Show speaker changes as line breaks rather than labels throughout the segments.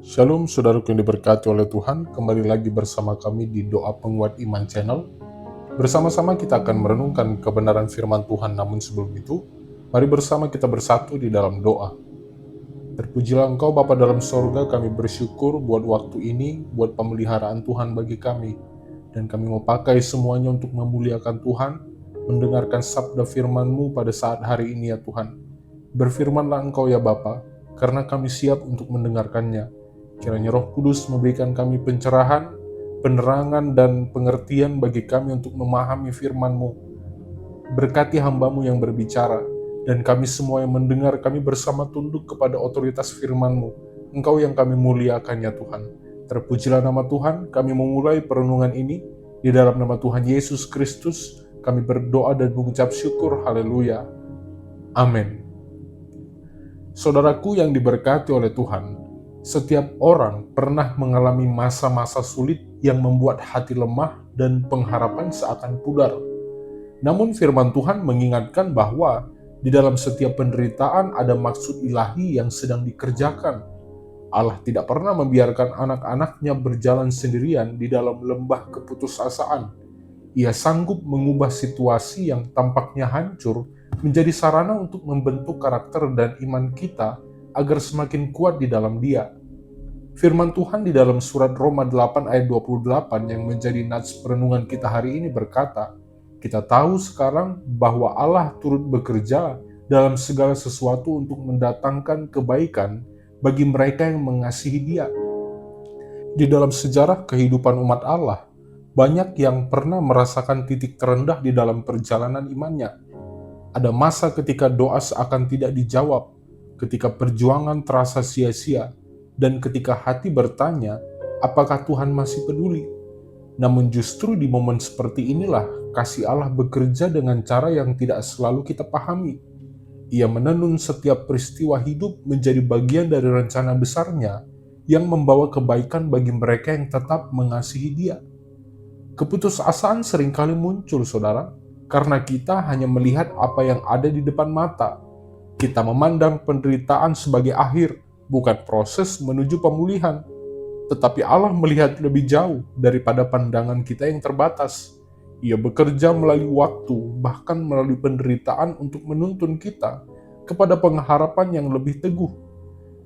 Shalom saudaraku yang diberkati oleh Tuhan, kembali lagi bersama kami di Doa Penguat Iman Channel. Bersama-sama kita akan merenungkan kebenaran firman Tuhan, namun sebelum itu, mari bersama kita bersatu di dalam doa. Terpujilah Engkau Bapa dalam sorga, kami bersyukur buat waktu ini, buat pemeliharaan Tuhan bagi kami. Dan kami mau pakai semuanya untuk memuliakan Tuhan, mendengarkan sabda firman-Mu pada saat hari ini ya Tuhan. Berfirmanlah Engkau ya Bapa, karena kami siap untuk mendengarkannya. Kiranya Roh Kudus memberikan kami pencerahan, penerangan, dan pengertian bagi kami untuk memahami firman-Mu. Berkati hamba-Mu yang berbicara, dan kami semua yang mendengar, kami bersama tunduk kepada otoritas firman-Mu. Engkau yang kami muliakan ya Tuhan. Terpujilah nama Tuhan, kami memulai perenungan ini. Di dalam nama Tuhan Yesus Kristus, kami berdoa dan mengucap syukur, haleluya. Amin. Saudaraku yang diberkati oleh Tuhan, setiap orang pernah mengalami masa-masa sulit yang membuat hati lemah dan pengharapan seakan pudar. Namun firman Tuhan mengingatkan bahwa di dalam setiap penderitaan ada maksud ilahi yang sedang dikerjakan. Allah tidak pernah membiarkan anak-anaknya berjalan sendirian di dalam lembah keputusasaan. Ia sanggup mengubah situasi yang tampaknya hancur menjadi sarana untuk membentuk karakter dan iman kita agar semakin kuat di dalam Dia. Firman Tuhan di dalam surat Roma 8 ayat 28 yang menjadi nats perenungan kita hari ini berkata, kita tahu sekarang bahwa Allah turut bekerja dalam segala sesuatu untuk mendatangkan kebaikan bagi mereka yang mengasihi Dia. Di dalam sejarah kehidupan umat Allah, banyak yang pernah merasakan titik terendah di dalam perjalanan imannya. Ada masa ketika doa seakan tidak dijawab, ketika perjuangan terasa sia-sia, dan ketika hati bertanya, apakah Tuhan masih peduli? Namun justru di momen seperti inilah kasih Allah bekerja dengan cara yang tidak selalu kita pahami. Ia menenun setiap peristiwa hidup menjadi bagian dari rencana besarnya yang membawa kebaikan bagi mereka yang tetap mengasihi Dia. Keputusasaan seringkali muncul, saudara, karena kita hanya melihat apa yang ada di depan mata. Kita memandang penderitaan sebagai akhir, bukan proses menuju pemulihan. Tetapi Allah melihat lebih jauh daripada pandangan kita yang terbatas. Ia bekerja melalui waktu, bahkan melalui penderitaan untuk menuntun kita kepada pengharapan yang lebih teguh.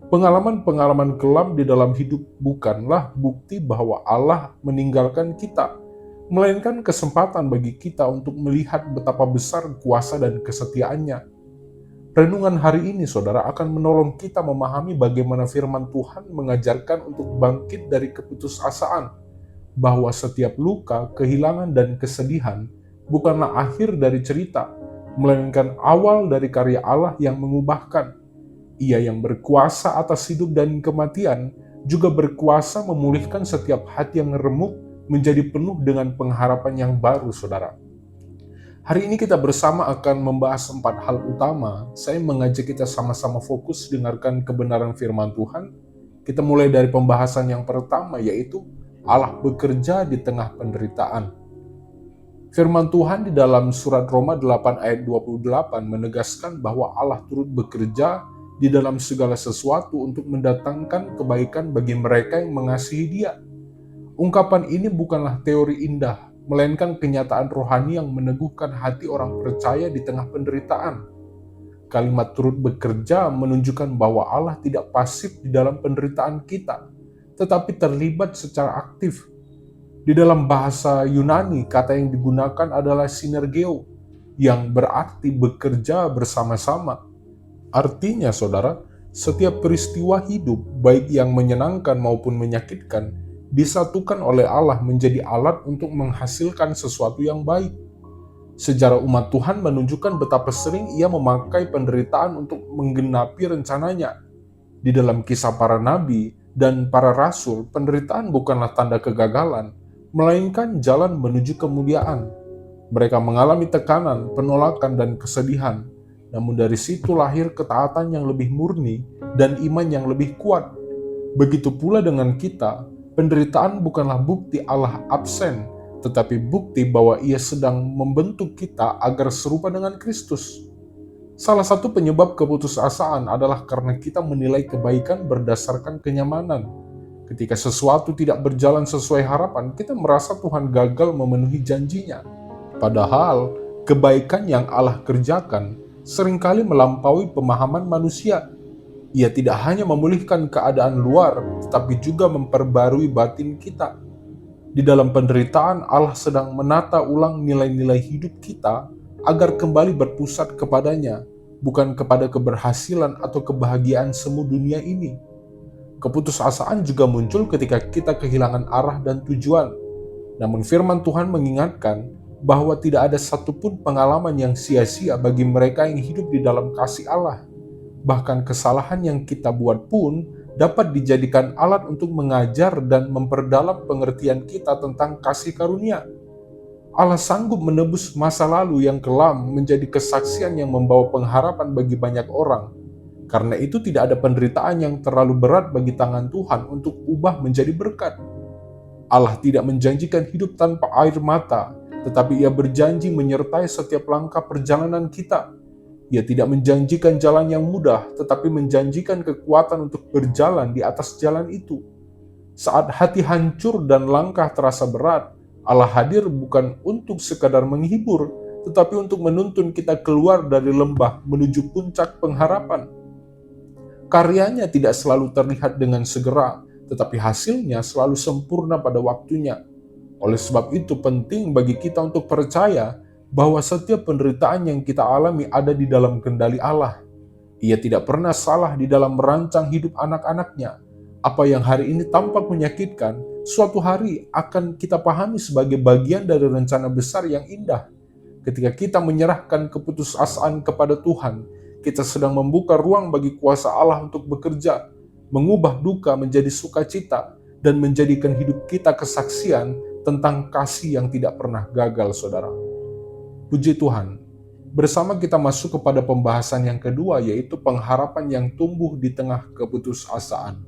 Pengalaman-pengalaman kelam di dalam hidup bukanlah bukti bahwa Allah meninggalkan kita, melainkan kesempatan bagi kita untuk melihat betapa besar kuasa dan kesetiaannya. Renungan hari ini, saudara, akan menolong kita memahami bagaimana firman Tuhan mengajarkan untuk bangkit dari keputusasaan, bahwa setiap luka, kehilangan, dan kesedihan bukanlah akhir dari cerita, melainkan awal dari karya Allah yang mengubahkan. Ia yang berkuasa atas hidup dan kematian, juga berkuasa memulihkan setiap hati yang remuk menjadi penuh dengan pengharapan yang baru, saudara. Hari ini kita bersama akan membahas 4 hal utama. Saya mengajak kita sama-sama fokus dengarkan kebenaran firman Tuhan. Kita mulai dari pembahasan yang pertama, yaitu Allah bekerja di tengah penderitaan. Firman Tuhan di dalam surat Roma 8 ayat 28 menegaskan bahwa Allah turut bekerja di dalam segala sesuatu untuk mendatangkan kebaikan bagi mereka yang mengasihi Dia. Ungkapan ini bukanlah teori indah, melainkan kenyataan rohani yang meneguhkan hati orang percaya di tengah penderitaan. Kalimat turut bekerja menunjukkan bahwa Allah tidak pasif di dalam penderitaan kita, tetapi terlibat secara aktif. Di dalam bahasa Yunani, kata yang digunakan adalah sinergeo, yang berarti bekerja bersama-sama. Artinya, saudara, setiap peristiwa hidup, baik yang menyenangkan maupun menyakitkan, disatukan oleh Allah menjadi alat untuk menghasilkan sesuatu yang baik. Sejarah umat Tuhan menunjukkan betapa sering Ia memakai penderitaan untuk menggenapi rencananya. Di dalam kisah para nabi dan para rasul, penderitaan bukanlah tanda kegagalan, melainkan jalan menuju kemuliaan. Mereka mengalami tekanan, penolakan, dan kesedihan. Namun dari situ lahir ketaatan yang lebih murni dan iman yang lebih kuat. Begitu pula dengan kita. Penderitaan bukanlah bukti Allah absen, tetapi bukti bahwa Ia sedang membentuk kita agar serupa dengan Kristus. Salah satu penyebab keputusasaan adalah karena kita menilai kebaikan berdasarkan kenyamanan, Ketika sesuatu tidak berjalan sesuai harapan, kita merasa Tuhan gagal memenuhi janjinya. Padahal, kebaikan yang Allah kerjakan seringkali melampaui pemahaman manusia. Ia tidak hanya memulihkan keadaan luar, tetapi juga memperbarui batin kita. Di dalam penderitaan, Allah sedang menata ulang nilai-nilai hidup kita agar kembali berpusat kepadanya, bukan kepada keberhasilan atau kebahagiaan semu dunia ini. Keputusasaan juga muncul ketika kita kehilangan arah dan tujuan. Namun firman Tuhan mengingatkan bahwa tidak ada satupun pengalaman yang sia-sia bagi mereka yang hidup di dalam kasih Allah. Bahkan kesalahan yang kita buat pun dapat dijadikan alat untuk mengajar dan memperdalam pengertian kita tentang kasih karunia. Allah sanggup menebus masa lalu yang kelam menjadi kesaksian yang membawa pengharapan bagi banyak orang. Karena itu tidak ada penderitaan yang terlalu berat bagi tangan Tuhan untuk ubah menjadi berkat. Allah tidak menjanjikan hidup tanpa air mata, tetapi Ia berjanji menyertai setiap langkah perjalanan kita. Ia tidak menjanjikan jalan yang mudah, tetapi menjanjikan kekuatan untuk berjalan di atas jalan itu. Saat hati hancur dan langkah terasa berat, Allah hadir bukan untuk sekadar menghibur, tetapi untuk menuntun kita keluar dari lembah menuju puncak pengharapan. Karyanya tidak selalu terlihat dengan segera, tetapi hasilnya selalu sempurna pada waktunya. Oleh sebab itu penting bagi kita untuk percaya bahwa setiap penderitaan yang kita alami ada di dalam kendali Allah. Ia tidak pernah salah di dalam merancang hidup anak-anaknya. Apa yang hari ini tampak menyakitkan, suatu hari akan kita pahami sebagai bagian dari rencana besar yang indah. Ketika kita menyerahkan keputusasaan kepada Tuhan, kita sedang membuka ruang bagi kuasa Allah untuk bekerja, mengubah duka menjadi sukacita, dan menjadikan hidup kita kesaksian tentang kasih yang tidak pernah gagal, saudara. Puji Tuhan, bersama kita masuk kepada pembahasan yang kedua, yaitu pengharapan yang tumbuh di tengah keputusasaan.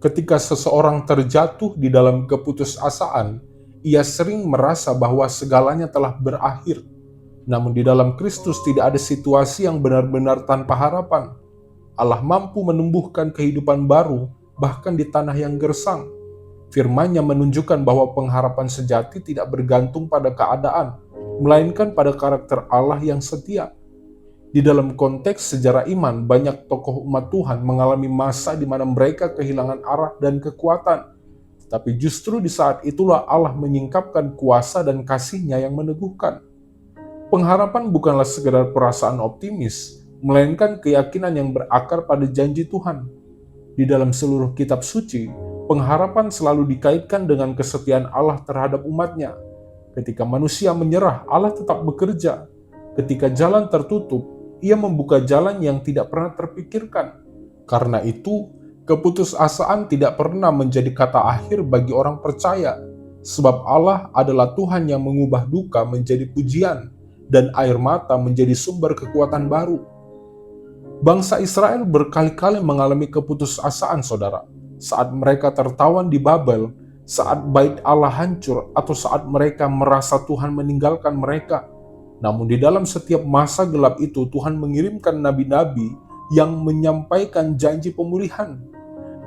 Ketika seseorang terjatuh di dalam keputusasaan, ia sering merasa bahwa segalanya telah berakhir. Namun di dalam Kristus tidak ada situasi yang benar-benar tanpa harapan. Allah mampu menumbuhkan kehidupan baru, bahkan di tanah yang gersang. Firman-Nya menunjukkan bahwa pengharapan sejati tidak bergantung pada keadaan, melainkan pada karakter Allah yang setia. Di dalam konteks sejarah iman, banyak tokoh umat Tuhan mengalami masa di mana mereka kehilangan arah dan kekuatan. Tapi justru di saat itulah Allah menyingkapkan kuasa dan kasih-Nya yang meneguhkan. Pengharapan bukanlah sekedar perasaan optimis, melainkan keyakinan yang berakar pada janji Tuhan. Di dalam seluruh kitab suci, pengharapan selalu dikaitkan dengan kesetiaan Allah terhadap umat-Nya. Ketika manusia menyerah, Allah tetap bekerja. Ketika jalan tertutup, Ia membuka jalan yang tidak pernah terpikirkan. Karena itu, keputusasaan tidak pernah menjadi kata akhir bagi orang percaya, sebab Allah adalah Tuhan yang mengubah duka menjadi pujian, dan air mata menjadi sumber kekuatan baru. Bangsa Israel berkali-kali mengalami keputusasaan, saudara, saat mereka tertawan di Babel, saat bait Allah hancur, atau saat mereka merasa Tuhan meninggalkan mereka. Namun di dalam setiap masa gelap itu, Tuhan mengirimkan nabi-nabi yang menyampaikan janji pemulihan.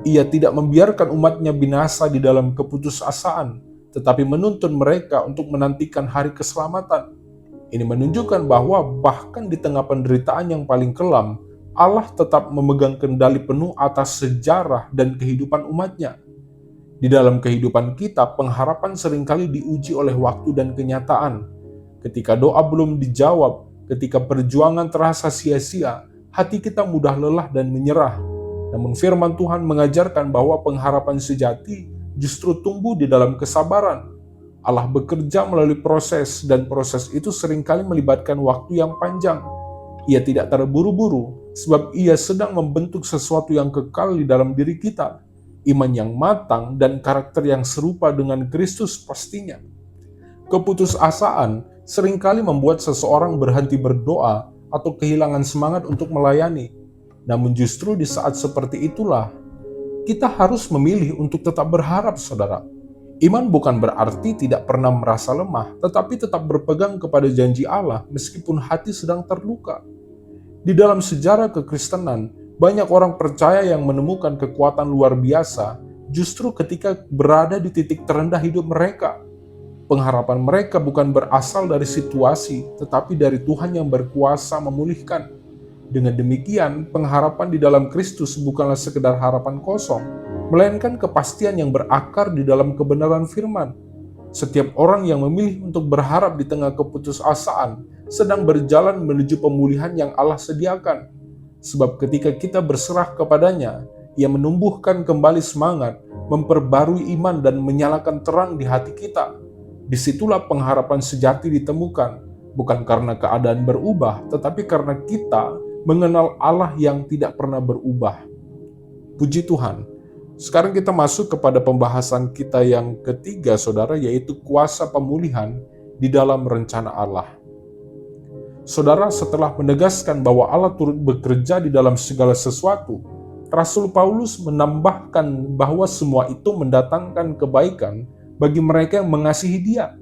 Ia tidak membiarkan umat-Nya binasa di dalam keputusasaan, tetapi menuntun mereka untuk menantikan hari keselamatan. Ini menunjukkan bahwa bahkan di tengah penderitaan yang paling kelam, Allah tetap memegang kendali penuh atas sejarah dan kehidupan umat-Nya. Di dalam kehidupan kita, pengharapan seringkali diuji oleh waktu dan kenyataan. Ketika doa belum dijawab, ketika perjuangan terasa sia-sia, hati kita mudah lelah dan menyerah. Namun firman Tuhan mengajarkan bahwa pengharapan sejati justru tumbuh di dalam kesabaran. Allah bekerja melalui proses, dan proses itu seringkali melibatkan waktu yang panjang. Ia tidak terburu-buru, sebab Ia sedang membentuk sesuatu yang kekal di dalam diri kita. Iman yang matang dan karakter yang serupa dengan Kristus pastinya. Keputusasaan seringkali membuat seseorang berhenti berdoa atau kehilangan semangat untuk melayani. Namun justru di saat seperti itulah, kita harus memilih untuk tetap berharap, saudara. Iman bukan berarti tidak pernah merasa lemah, tetapi tetap berpegang kepada janji Allah meskipun hati sedang terluka. Di dalam sejarah kekristenan, banyak orang percaya yang menemukan kekuatan luar biasa justru ketika berada di titik terendah hidup mereka. Pengharapan mereka bukan berasal dari situasi, tetapi dari Tuhan yang berkuasa memulihkan. Dengan demikian, pengharapan di dalam Kristus bukanlah sekedar harapan kosong, melainkan kepastian yang berakar di dalam kebenaran firman. Setiap orang yang memilih untuk berharap di tengah keputusasaan sedang berjalan menuju pemulihan yang Allah sediakan. Sebab ketika kita berserah kepadanya, Ia menumbuhkan kembali semangat, memperbarui iman dan menyalakan terang di hati kita. Disitulah pengharapan sejati ditemukan, bukan karena keadaan berubah, tetapi karena kita mengenal Allah yang tidak pernah berubah. Puji Tuhan. Sekarang kita masuk kepada pembahasan kita yang ketiga, saudara, yaitu kuasa pemulihan di dalam rencana Allah. Saudara, setelah menegaskan bahwa Allah turut bekerja di dalam segala sesuatu, Rasul Paulus menambahkan bahwa semua itu mendatangkan kebaikan bagi mereka yang mengasihi Dia.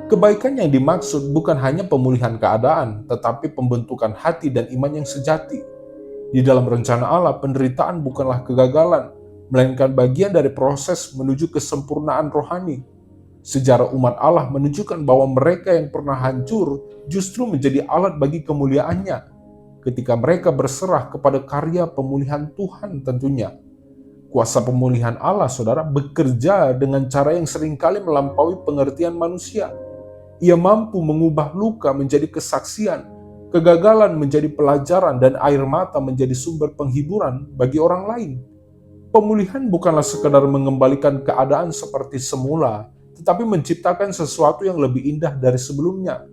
Kebaikan yang dimaksud bukan hanya pemulihan keadaan, tetapi pembentukan hati dan iman yang sejati. Di dalam rencana Allah, penderitaan bukanlah kegagalan, melainkan bagian dari proses menuju kesempurnaan rohani. Sejarah umat Allah menunjukkan bahwa mereka yang pernah hancur justru menjadi alat bagi kemuliaannya, ketika mereka berserah kepada karya pemulihan Tuhan tentunya. Kuasa pemulihan Allah, saudara, bekerja dengan cara yang seringkali melampaui pengertian manusia. Ia mampu mengubah luka menjadi kesaksian, kegagalan menjadi pelajaran, dan air mata menjadi sumber penghiburan bagi orang lain. Pemulihan bukanlah sekadar mengembalikan keadaan seperti semula, tetapi menciptakan sesuatu yang lebih indah dari sebelumnya.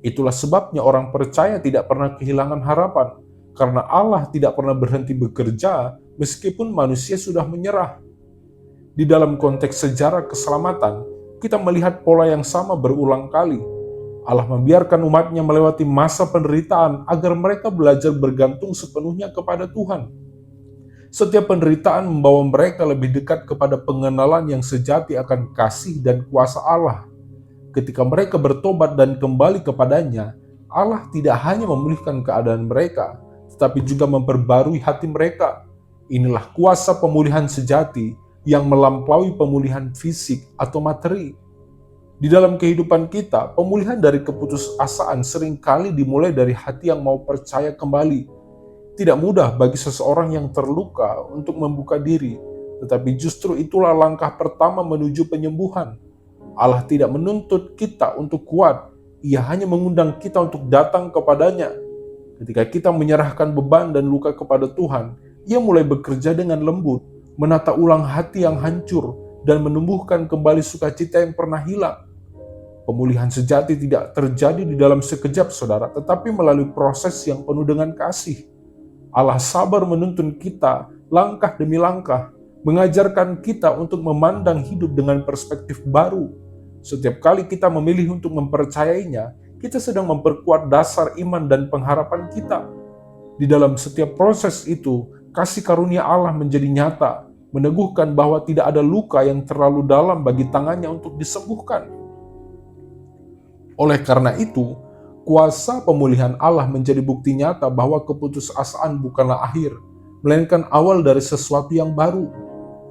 Itulah sebabnya orang percaya tidak pernah kehilangan harapan, karena Allah tidak pernah berhenti bekerja meskipun manusia sudah menyerah. Di dalam konteks sejarah keselamatan, kita melihat pola yang sama berulang kali. Allah membiarkan umatnya melewati masa penderitaan agar mereka belajar bergantung sepenuhnya kepada Tuhan. Setiap penderitaan membawa mereka lebih dekat kepada pengenalan yang sejati akan kasih dan kuasa Allah. Ketika mereka bertobat dan kembali kepadanya, Allah tidak hanya memulihkan keadaan mereka, tetapi juga memperbarui hati mereka. Inilah kuasa pemulihan sejati yang melampaui pemulihan fisik atau materi. Di dalam kehidupan kita, pemulihan dari keputusasaan seringkali dimulai dari hati yang mau percaya kembali. Tidak mudah bagi seseorang yang terluka untuk membuka diri, tetapi justru itulah langkah pertama menuju penyembuhan. Allah tidak menuntut kita untuk kuat, Ia hanya mengundang kita untuk datang kepadanya. Ketika kita menyerahkan beban dan luka kepada Tuhan, Ia mulai bekerja dengan lembut, menata ulang hati yang hancur, dan menumbuhkan kembali sukacita yang pernah hilang. Pemulihan sejati tidak terjadi di dalam sekejap, saudara, tetapi melalui proses yang penuh dengan kasih. Allah sabar menuntun kita langkah demi langkah, mengajarkan kita untuk memandang hidup dengan perspektif baru. Setiap kali kita memilih untuk mempercayainya, kita sedang memperkuat dasar iman dan pengharapan kita. Di dalam setiap proses itu, kasih karunia Allah menjadi nyata, meneguhkan bahwa tidak ada luka yang terlalu dalam bagi tangannya untuk disembuhkan. Oleh karena itu, kuasa pemulihan Allah menjadi bukti nyata bahwa keputusasaan bukanlah akhir, melainkan awal dari sesuatu yang baru.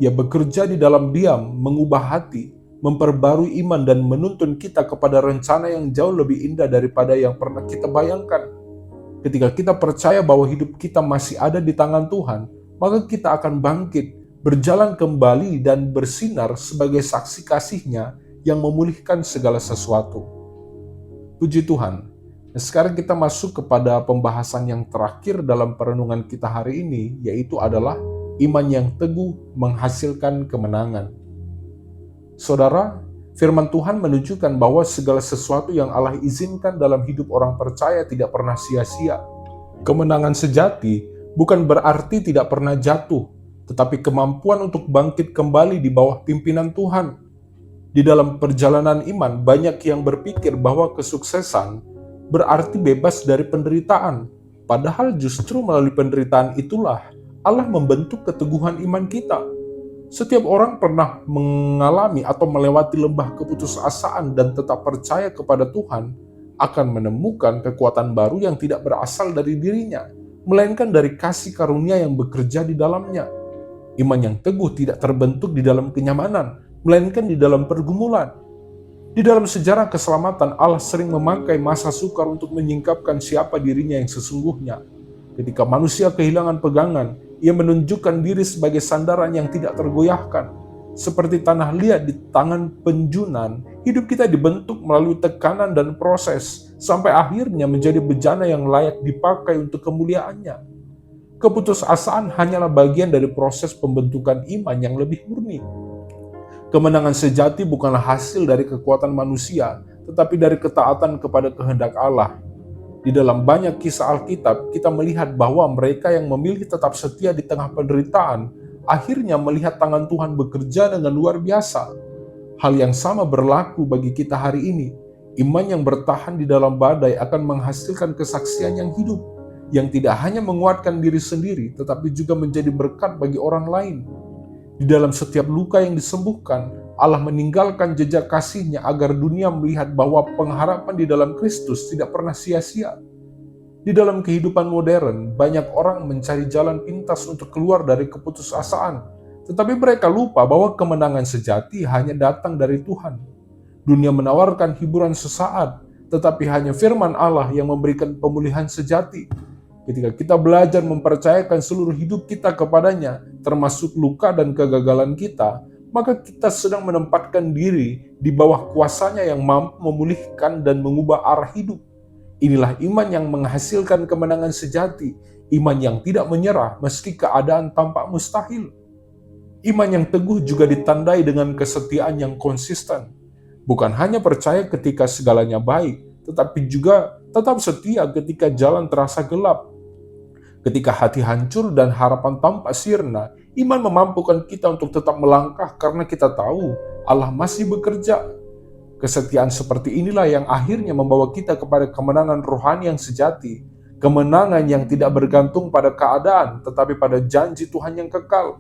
Ia bekerja di dalam diam, mengubah hati, memperbarui iman, dan menuntun kita kepada rencana yang jauh lebih indah daripada yang pernah kita bayangkan. Ketika kita percaya bahwa hidup kita masih ada di tangan Tuhan, maka kita akan bangkit, berjalan kembali, dan bersinar sebagai saksi kasih-Nya yang memulihkan segala sesuatu. Puji Tuhan. Sekarang kita masuk kepada pembahasan yang terakhir dalam perenungan kita hari ini, yaitu adalah iman yang teguh menghasilkan kemenangan. Saudara, firman Tuhan menunjukkan bahwa segala sesuatu yang Allah izinkan dalam hidup orang percaya tidak pernah sia-sia. Kemenangan sejati bukan berarti tidak pernah jatuh, tetapi kemampuan untuk bangkit kembali di bawah pimpinan Tuhan. Di dalam perjalanan iman, banyak yang berpikir bahwa kesuksesan berarti bebas dari penderitaan. Padahal justru melalui penderitaan itulah Allah membentuk keteguhan iman kita. Setiap orang pernah mengalami atau melewati lembah keputusasaan dan tetap percaya kepada Tuhan akan menemukan kekuatan baru yang tidak berasal dari dirinya, melainkan dari kasih karunia yang bekerja di dalamnya. Iman yang teguh tidak terbentuk di dalam kenyamanan, melainkan di dalam pergumulan. Di dalam sejarah keselamatan, Allah sering memakai masa sukar untuk menyingkapkan siapa dirinya yang sesungguhnya. Ketika manusia kehilangan pegangan, ia menunjukkan diri sebagai sandaran yang tidak tergoyahkan. Seperti tanah liat di tangan penjunan, hidup kita dibentuk melalui tekanan dan proses, sampai akhirnya menjadi bejana yang layak dipakai untuk kemuliaannya. Keputusasaan hanyalah bagian dari proses pembentukan iman yang lebih murni. Kemenangan sejati bukanlah hasil dari kekuatan manusia, tetapi dari ketaatan kepada kehendak Allah. Di dalam banyak kisah Alkitab, kita melihat bahwa mereka yang memilih tetap setia di tengah penderitaan, akhirnya melihat tangan Tuhan bekerja dengan luar biasa. Hal yang sama berlaku bagi kita hari ini. Iman yang bertahan di dalam badai akan menghasilkan kesaksian yang hidup, yang tidak hanya menguatkan diri sendiri, tetapi juga menjadi berkat bagi orang lain. Di dalam setiap luka yang disembuhkan, Allah meninggalkan jejak kasih-Nya agar dunia melihat bahwa pengharapan di dalam Kristus tidak pernah sia-sia. Di dalam kehidupan modern, banyak orang mencari jalan pintas untuk keluar dari keputusasaan, tetapi mereka lupa bahwa kemenangan sejati hanya datang dari Tuhan. Dunia menawarkan hiburan sesaat, tetapi hanya firman Allah yang memberikan pemulihan sejati. Ketika kita belajar mempercayakan seluruh hidup kita kepadanya, termasuk luka dan kegagalan kita, maka kita sedang menempatkan diri di bawah kuasanya yang mampu memulihkan dan mengubah arah hidup. Inilah iman yang menghasilkan kemenangan sejati, iman yang tidak menyerah meski keadaan tampak mustahil. Iman yang teguh juga ditandai dengan kesetiaan yang konsisten. Bukan hanya percaya ketika segalanya baik, tetapi juga tetap setia ketika jalan terasa gelap. Ketika hati hancur dan harapan tampak sirna, iman memampukan kita untuk tetap melangkah karena kita tahu Allah masih bekerja. Kesetiaan seperti inilah yang akhirnya membawa kita kepada kemenangan rohani yang sejati, kemenangan yang tidak bergantung pada keadaan, tetapi pada janji Tuhan yang kekal.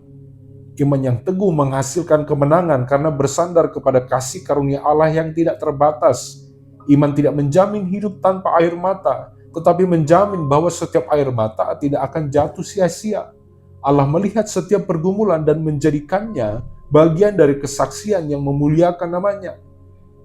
Iman yang teguh menghasilkan kemenangan karena bersandar kepada kasih karunia Allah yang tidak terbatas. Iman tidak menjamin hidup tanpa air mata, tetapi menjamin bahwa setiap air mata tidak akan jatuh sia-sia. Allah melihat setiap pergumulan dan menjadikannya bagian dari kesaksian yang memuliakan namanya.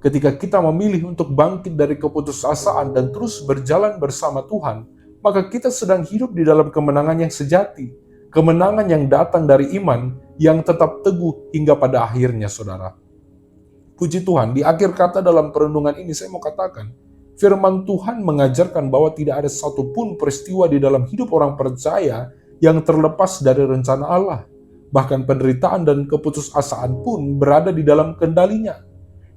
Ketika kita memilih untuk bangkit dari keputusasaan dan terus berjalan bersama Tuhan, maka kita sedang hidup di dalam kemenangan yang sejati. Kemenangan yang datang dari iman yang tetap teguh hingga pada akhirnya, saudara. Puji Tuhan, di akhir kata dalam perenungan ini saya mau katakan, firman Tuhan mengajarkan bahwa tidak ada satupun peristiwa di dalam hidup orang percaya yang terlepas dari rencana Allah. Bahkan penderitaan dan keputusasaan pun berada di dalam kendalinya.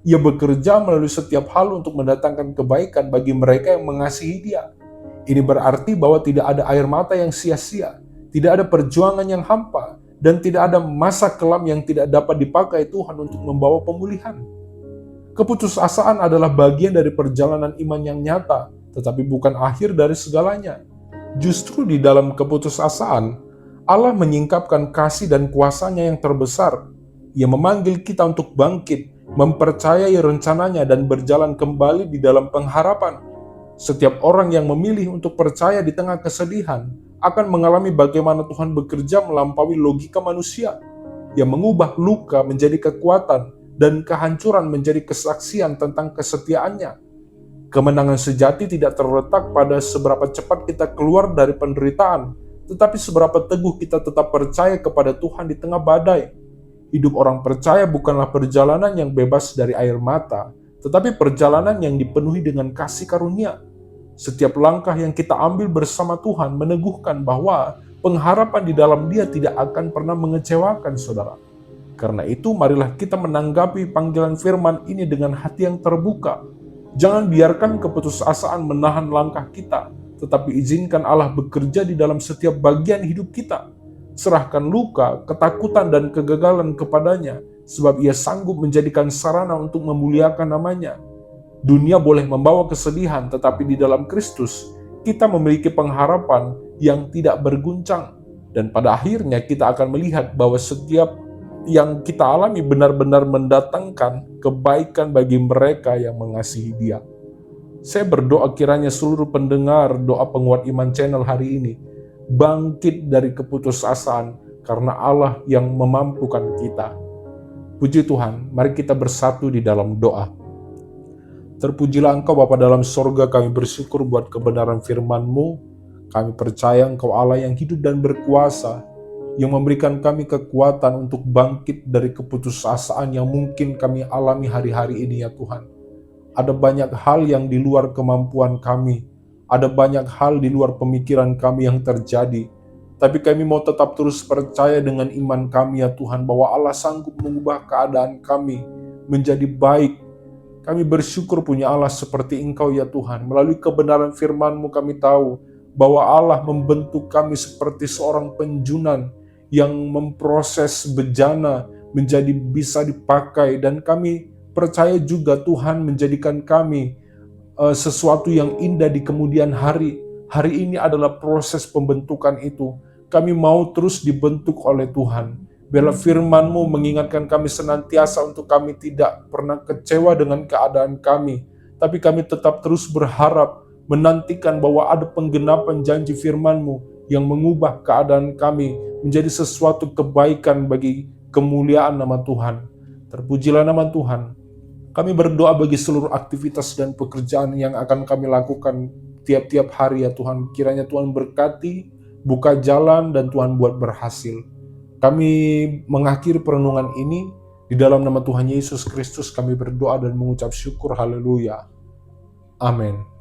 Ia bekerja melalui setiap hal untuk mendatangkan kebaikan bagi mereka yang mengasihi Dia. Ini berarti bahwa tidak ada air mata yang sia-sia, tidak ada perjuangan yang hampa, dan tidak ada masa kelam yang tidak dapat dipakai Tuhan untuk membawa pemulihan. Keputusasaan adalah bagian dari perjalanan iman yang nyata, tetapi bukan akhir dari segalanya. Justru di dalam keputusasaan, Allah menyingkapkan kasih dan kuasa-Nya yang terbesar. Ia memanggil kita untuk bangkit, mempercayai rencananya dan berjalan kembali di dalam pengharapan. Setiap orang yang memilih untuk percaya di tengah kesedihan akan mengalami bagaimana Tuhan bekerja melampaui logika manusia, yang mengubah luka menjadi kekuatan dan kehancuran menjadi kesaksian tentang kesetiaannya. Kemenangan sejati tidak terletak pada seberapa cepat kita keluar dari penderitaan, tetapi seberapa teguh kita tetap percaya kepada Tuhan di tengah badai. Hidup orang percaya bukanlah perjalanan yang bebas dari air mata, tetapi perjalanan yang dipenuhi dengan kasih karunia. Setiap langkah yang kita ambil bersama Tuhan meneguhkan bahwa pengharapan di dalam Dia tidak akan pernah mengecewakan, saudara. Karena itu, marilah kita menanggapi panggilan firman ini dengan hati yang terbuka. Jangan biarkan keputusasaan menahan langkah kita, tetapi izinkan Allah bekerja di dalam setiap bagian hidup kita. Serahkan luka, ketakutan, dan kegagalan kepadanya, sebab Ia sanggup menjadikan sarana untuk memuliakan namanya. Dunia boleh membawa kesedihan, tetapi di dalam Kristus, kita memiliki pengharapan yang tidak berguncang. Dan pada akhirnya kita akan melihat bahwa setiap yang kita alami benar-benar mendatangkan kebaikan bagi mereka yang mengasihi Dia. Saya berdoa kiranya seluruh pendengar doa penguat iman channel hari ini bangkit dari keputusasaan, karena Allah yang memampukan kita. Puji Tuhan, mari kita bersatu di dalam doa. Terpujilah Engkau Bapa dalam sorga, kami bersyukur buat kebenaran firman-Mu. Kami percaya Engkau Allah yang hidup dan berkuasa, yang memberikan kami kekuatan untuk bangkit dari keputusasaan yang mungkin kami alami hari-hari ini ya Tuhan. Ada banyak hal yang di luar kemampuan kami, ada banyak hal di luar pemikiran kami yang terjadi, tapi kami mau tetap terus percaya dengan iman kami ya Tuhan, bahwa Allah sanggup mengubah keadaan kami menjadi baik. Kami bersyukur punya Allah seperti Engkau ya Tuhan. Melalui kebenaran firman-Mu kami tahu bahwa Allah membentuk kami seperti seorang penjunan yang memproses bejana menjadi bisa dipakai, dan kami percaya juga Tuhan menjadikan kami sesuatu yang indah di kemudian hari. Hari ini adalah proses pembentukan itu. Kami mau terus dibentuk oleh Tuhan. Biarlah firman-Mu mengingatkan kami senantiasa untuk kami tidak pernah kecewa dengan keadaan kami, tapi kami tetap terus berharap, menantikan bahwa ada penggenapan janji firman-Mu yang mengubah keadaan kami menjadi sesuatu kebaikan bagi kemuliaan nama Tuhan. Terpujilah nama Tuhan. Kami berdoa bagi seluruh aktivitas dan pekerjaan yang akan kami lakukan tiap-tiap hari ya Tuhan. Kiranya Tuhan berkati, buka jalan, dan Tuhan buat berhasil. Kami mengakhiri perenungan ini, di dalam nama Tuhan Yesus Kristus kami berdoa dan mengucap syukur, haleluya. Amin.